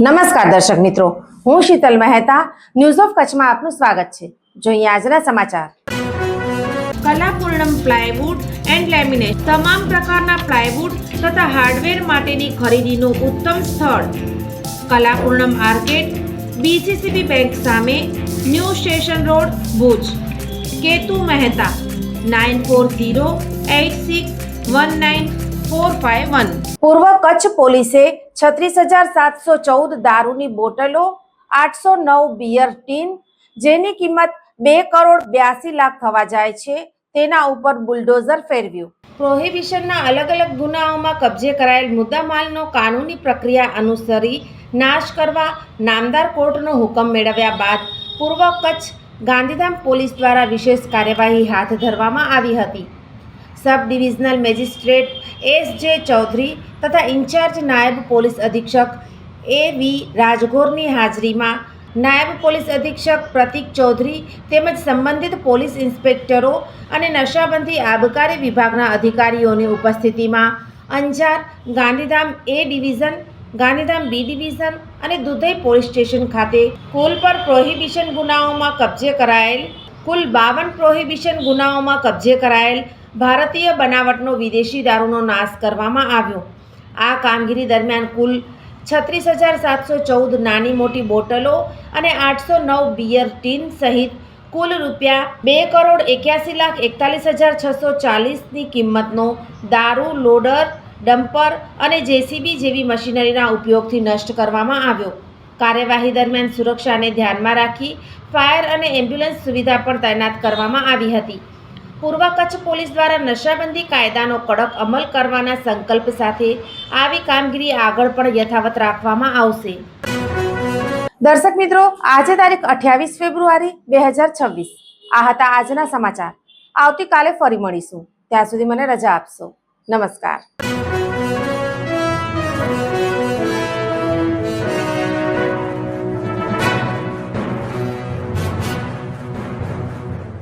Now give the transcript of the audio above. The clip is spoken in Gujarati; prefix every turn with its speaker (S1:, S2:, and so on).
S1: નમસ્કાર દર્શક મિત્રો, હું શીતલ મહેતા ન્યૂઝ ઓફ કચ્છમાં આપનું સ્વાગત છે। જોઈએ આજના સમાચાર।
S2: કલાપૂર્ણમ પ્લાયવુડ એન્ડ લેમિનેટ તમામ પ્રકારના પ્લાયવુડ તથા હાર્ડવેર માટેની ખરીદીનું ઉત્તમ સ્થળ કલાપૂર્ણમ આર્કેડ, બીસીસીબી બેંક સામે, new station road, Bhuj. Ketu Mehta 9408619451।
S1: પૂર્વ કચ્છ પોલીસે 36,714 દારૂની બોટલો, 809 બિયર ટીન, જેની કિંમત 2,82,00,000 થવા જાય છે, તેના ઉપર બુલડોઝર ફેરવ્યું। પ્રોહિબિશનના અલગ અલગ ગુનાઓમાં કબજે કરાયેલ મુદ્દામાલનો કાનૂની પ્રક્રિયા અનુસરી નાશ કરવા નામદાર કોર્ટનો હુકમ મેળવ્યા બાદ પૂર્વ કચ્છ ગાંધીધામ પોલીસ દ્વારા વિશેષ કાર્યવાહી હાથ ધરવામાં આવી હતી। Sub divisional magistrate S J. Chaudhary તથા ઇન્ચાર્જ નાયબ પોલીસ અધિક્ષક એ.વી. રાજગોરની હાજરીમાં નાયબ પોલીસ અધિક્ષક પ્રતિક ચૌધરી તેમજ સંબંધિત પોલીસ ઇન્સ્પેક્ટરો અને નશાબંધી આબકારી વિભાગના અધિકારીઓની ઉપસ્થિતિમાં Anjar, Gandhidham A division, Gandhidham B division અને દુધઈ પોલીસ સ્ટેશન ખાતે કુલ 52 પ્રોહિબિશન ગુનાઓમાં કબજે કરાયેલ ભારતીય બનાવટનો વિદેશી દારૂનો નાશ કરવામાં આવ્યો। આ કામગીરી દરમિયાન કુલ 36,714 નાની મોટી બોટલો અને 809 બિયર ટીન સહિત કુલ ₹2,81,41,4640ની કિંમતનો દારૂ લોડર, ડમ્પર અને જેસીબી જેવી મશીનરીના ઉપયોગથી નષ્ટ કરવામાં આવ્યો। કાર્યવાહી દરમિયાન સુરક્ષાને ધ્યાનમાં રાખી ફાયર અને એમ્બ્યુલન્સ સુવિધા પણ તૈનાત કરવામાં આવી હતી। પૂર્વ કચ્છ પોલીસ દ્વારા નશાબંધી કાયદાનો કડક અમલ કરવાના સંકલ્પ સાથે આવી કામગીરી આગળ પણ યથાવત રાખવામાં આવશે। દર્શક મિત્રો, આજે તારીખ 28 ફેબ્રુઆરી 2026 આ હતા આજના સમાચાર। આવતીકાલે ફરી મળીશું, ત્યાં સુધી મને રજા આપશો। નમસ્કાર।